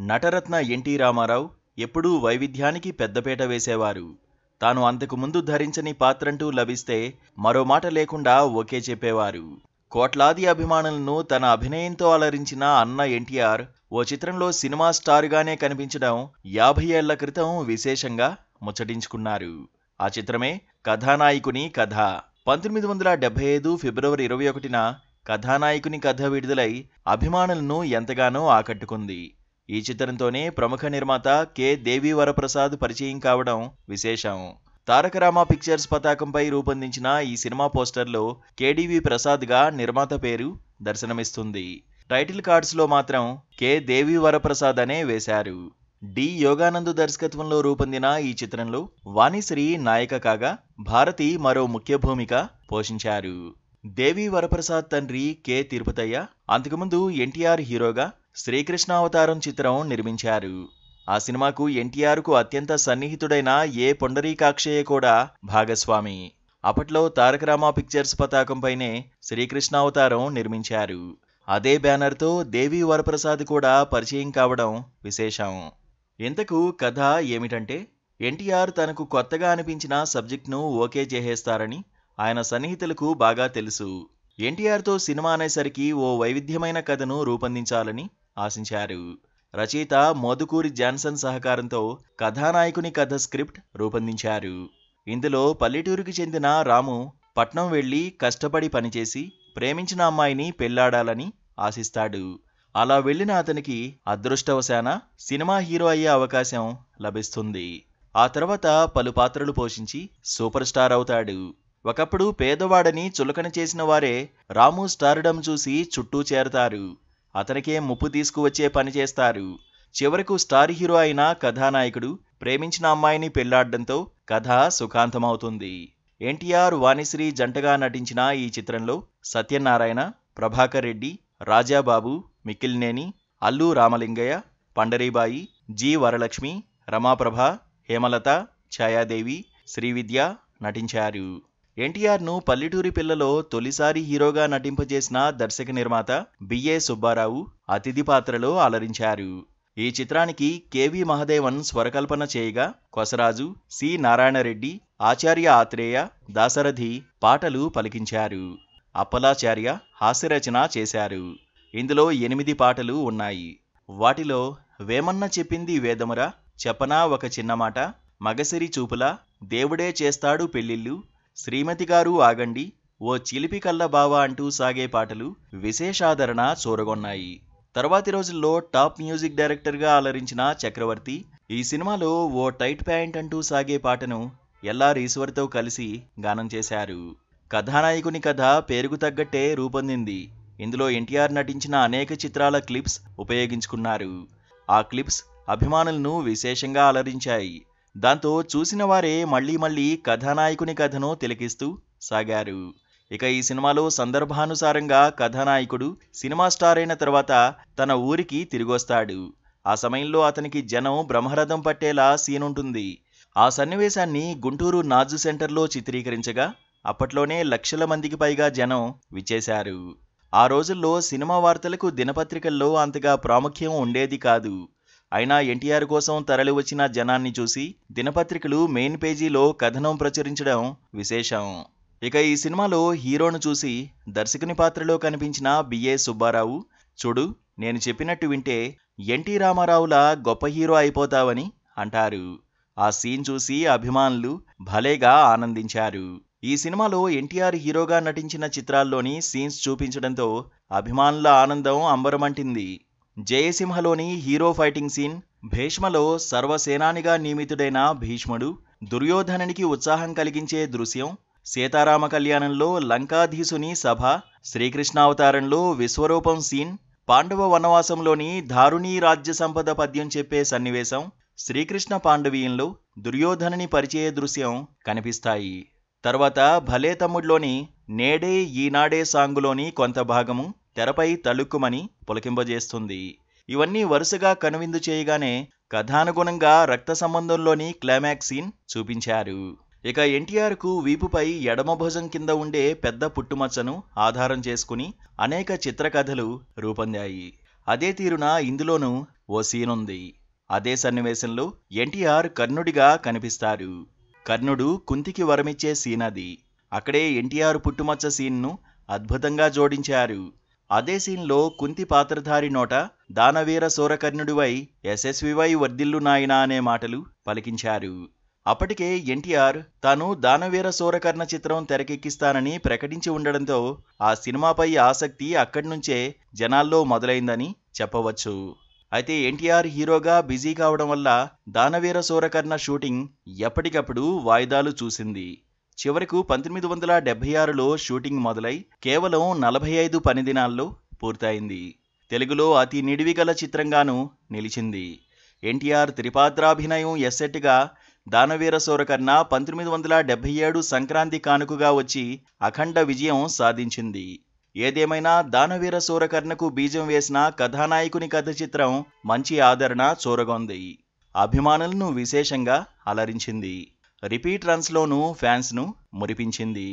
Nataratna NT Ramarao ఎప్పుడూ వైవిధ్యానికి పెద్దపీట వేసేవారు. తాను అంతకుముందు ధరించని పాత్రంటూ లభిస్తే మరో మాట లేకుండా ఓకే చెప్పేవారు. కోట్లాది అభిమానులను తన అభినయంతో అలరించిన అన్న ఎన్టీఆర్ ఓ చిత్రంలో సినిమా స్టారుగానే కనిపించడం 50 ఏళ్ల క్రితం విశేషంగా ముచ్చటించుకున్నారు. ఆ చిత్రమే కథానాయకుని కథ. 1975 ఫిబ్రవరి 21న కథానాయకుని కథ విడుదలై అభిమానులను ఎంతగానో ఆకట్టుకుంది. ఈ చిత్రంతోనే ప్రముఖ నిర్మాత కె. దేవి వరప్రసాద్ పరిచయం కావడం విశేషం. తారక రామ పిక్చర్స్ పతాకంపై రూపొందించిన ఈ సినిమా పోస్టర్లో కె.డి.వి. ప్రసాద్గా నిర్మాత పేరు దర్శనమిస్తుంది. టైటిల్ కార్డ్స్లో మాత్రం కె. దేవి వరప్రసాద్ అనే వేశారు. డి. యోగానంద్ దర్శకత్వంలో రూపొందిన ఈ చిత్రంలో వాణిశ్రీ నాయిక కాగా భారతి మరో ముఖ్య భూమిక పోషించారు. దేవి వరప్రసాద్ తండ్రి కె. తిరుపతయ్య అంతకుముందు ఎన్టీఆర్ హీరోగా శ్రీకృష్ణావతారం చిత్రం నిర్మించారు. ఆ సినిమాకు ఎన్టీఆర్కు అత్యంత సన్నిహితుడైన ఏ. పొండరీకాక్షయ్య కూడా భాగస్వామి. అప్పట్లో తారక రామ పిక్చర్స్ పతాకంపైనే శ్రీకృష్ణావతారం నిర్మించారు. అదే బ్యానర్తో దేవి వరప్రసాద్ కూడా పరిచయం కావడం విశేషం. ఇంతకు కథ ఏమిటంటే, ఎన్టీఆర్ తనకు కొత్తగా అనిపించిన సబ్జెక్ట్ను ఓకే చేసేస్తారని ఆయన సన్నిహితులకు బాగా తెలుసు. ఎన్టీఆర్తో సినిమా అనేసరికి ఓ వైవిధ్యమైన కథను రూపొందించాలని ఆశించారు. రచయిత మోదుకూరి జాన్సన్ సహకారంతో కథానాయకుని కథ స్క్రిప్ట్ రూపొందించారు. ఇందులో పల్లెటూరుకి చెందిన రాము పట్నం వెళ్లి కష్టపడి పనిచేసి ప్రేమించిన అమ్మాయిని పెళ్లాడాలని ఆశిస్తాడు. అలా వెళ్లిన అతనికి అదృష్టవశాన సినిమా హీరో అయ్యే అవకాశం లభిస్తుంది. ఆ తర్వాత పలు పాత్రలు పోషించి సూపర్ స్టార్ అవుతాడు. ఒకప్పుడు పేదవాడని చులకన చేసిన వారే రాము స్టార్డమ్ చూసి చుట్టూ చేరతారు. అతనికే ముప్పు తీసుకువచ్చే పని చేస్తారు. చివరకు స్టార్ హీరో అయిన కథానాయకుడు ప్రేమించిన అమ్మాయిని పెళ్లాడడంతో కథ సుఖాంతమవుతుంది. ఎన్టీఆర్ వాణిశ్రీ జంటగా నటించిన ఈ చిత్రంలో సత్యనారాయణ, ప్రభాకర్ రెడ్డి, రాజాబాబు, మిక్కిలినేని, అల్లు రామలింగయ్య, పండరీబాయి, జి. వరలక్ష్మి, రమాప్రభ, హేమలత, ఛాయాదేవి, శ్రీవిద్య నటించారు. ఎన్టీఆర్ను పల్లెటూరి పిల్లలో తొలిసారి హీరోగా నటింపజేసిన దర్శక నిర్మాత బి.ఏ. సుబ్బారావు అతిథి పాత్రలో అలరించారు. ఈ చిత్రానికి కె.వి. మహదేవన్ స్వరకల్పన చేయగా కొసరాజు, సి. నారాయణరెడ్డి, ఆచార్య ఆత్రేయ, దాశరథి పాటలు పలికించారు. అప్పలాచార్య హాస్యరచన చేశారు. ఇందులో 8 పాటలు ఉన్నాయి. వాటిలో వేమన్న చెప్పింది వేదమురా, చెప్పనా ఒక చిన్నమాట, మగసిరి చూపులా, దేవుడే చేస్తాడు పెళ్లిళ్ళు, శ్రీమతి గారు ఆగండి, ఓ చిలిపి కళ్ళ బావ అంటూ సాగే పాటలు విశేషాదరణ చూరగొన్నాయి. తర్వాతి రోజుల్లో టాప్ మ్యూజిక్ డైరెక్టర్గా అలరించిన చక్రవర్తి ఈ సినిమాలో ఓ టైట్ ప్యాంట్ అంటూ సాగే పాటను ఎల్ఆర్ ఈశ్వర్తో కలిసి గానం చేశారు. కథానాయకుని కథ పేరుకు తగ్గట్టే రూపొందింది. ఇందులో ఎన్టీఆర్ నటించిన అనేక చిత్రాల క్లిప్స్ ఉపయోగించుకున్నారు. ఆ క్లిప్స్ అభిమానులను విశేషంగా అలరించాయి. దాంతో చూసిన వారే మళ్లీ మళ్లీ కథానాయకుని కథను తిలకిస్తూ సాగారు. ఇక ఈ సినిమాలో సందర్భానుసారంగా కథానాయకుడు సినిమా స్టార్ అయిన తర్వాత తన ఊరికి తిరిగొస్తాడు. ఆ సమయంలో అతనికి జనం బ్రహ్మరథం పట్టేలా సీన్ ఉంటుంది. ఆ సన్నివేశాన్ని గుంటూరు నాజు సెంటర్లో చిత్రీకరించగా అప్పట్లోనే లక్షల మందికి పైగా జనం విచ్చేశారు. ఆ రోజుల్లో సినిమా వార్తలకు దినపత్రికల్లో అంతగా ప్రాముఖ్యం ఉండేది కాదు. అయినా ఎన్టీఆర్ కోసం తరలివచ్చిన జనాన్ని చూసి దినపత్రికలు మెయిన్ పేజీలో కథనం ప్రచురించడం విశేషం. ఇక ఈ సినిమాలో హీరోను చూసి దర్శకుని పాత్రలో కనిపించిన బి.ఏ. సుబ్బారావు, చూడు నేను చెప్పినట్టు వింటే ఎన్టీ రామారావులా గొప్ప హీరో అయిపోతావని అంటారు. ఆ సీన్ చూసి అభిమానులు భలేగా ఆనందించారు. ఈ సినిమాలో ఎన్టీఆర్ హీరోగా నటించిన చిత్రాల్లోని సీన్స్ చూపించడంతో అభిమానుల ఆనందం అంబరమంటింది. జయసింహలోని హీరో ఫైటింగ్ సీన్, భీష్మలో సర్వసేనానిగా నియమితుడైన భీష్ముడు దుర్యోధనునికి ఉత్సాహం కలిగించే దృశ్యం, సీతారామ కళ్యాణంలో లంకాధీసుని సభ, శ్రీకృష్ణావతారంలో విశ్వరూపం సీన్, పాండవ వనవాసంలోని దారుణీ రాజ్య సంపద పద్యం చెప్పే సన్నివేశం, శ్రీకృష్ణ పాండవీయంలో దుర్యోధనుని పరిచయ దృశ్యం కనిపిస్తాయి. తర్వాత భలే తమ్ముడ్లోని నేడే ఈనాడే సాంగులోని కొంత భాగము తెరపై తళుక్కుమని పులకింపజేస్తుంది. ఇవన్నీ వరుసగా కనువిందు చేయగానే కథానుగుణంగా రక్త సంబంధంలోని క్లైమాక్స్ సీన్ చూపించారు. ఇక ఎన్టీఆర్కు వీపుపై ఎడమ భుజం కింద ఉండే పెద్ద పుట్టుమచ్చను ఆధారం చేసుకుని అనేక చిత్రకథలు రూపొందాయి. అదే తీరున ఇందులోనూ ఓ సీన్ ఉంది. అదే సన్నివేశంలో ఎన్టీఆర్ కర్ణుడిగా కనిపిస్తారు. కర్ణుడు కుంతికి వరమిచ్చే సీన్ అది. అక్కడే ఎన్టీఆర్ పుట్టుమచ్చ సీన్ను అద్భుతంగా జోడించారు. అదే సీన్లో కుంతి పాత్రధారి నోట దానవీర సూరకర్ణుడివై యశస్వివై వర్ధిల్లు నాయనా అనే మాటలు పలికించారు. అప్పటికే ఎన్టీఆర్ తాను దానవీర సూరకర్ణ చిత్రం తెరకెక్కిస్తానని ప్రకటించి ఉండడంతో ఆ సినిమాపై ఆసక్తి అక్కడ్నుంచే జనాల్లో మొదలైందని చెప్పవచ్చు. అయితే ఎన్టీఆర్ హీరోగా బిజీ కావడం వల్ల దానవీర సూరకర్ణ షూటింగ్ ఎప్పటికప్పుడు వాయిదాలు చూసింది. చివరకు 1976లో షూటింగ్ మొదలై కేవలం 45 పని దినాల్లో పూర్తయింది. తెలుగులో అతి నిడివిగల చిత్రంగానూ నిలిచింది. ఎన్టీఆర్ త్రిపాత్రాభినయం ఎస్సెట్గా దానవీర సూరకర్ణ 1977 సంక్రాంతి కానుకగా వచ్చి అఖండ విజయం సాధించింది. ఏదేమైనా దానవీర సూరకర్ణకు బీజం వేసిన కథానాయకుని కథ చిత్రం మంచి ఆదరణ చూరగొంది. అభిమానులను విశేషంగా అలరించింది. రిపీట్ రన్స్లోనూ ఫ్యాన్స్ను మురిపించింది.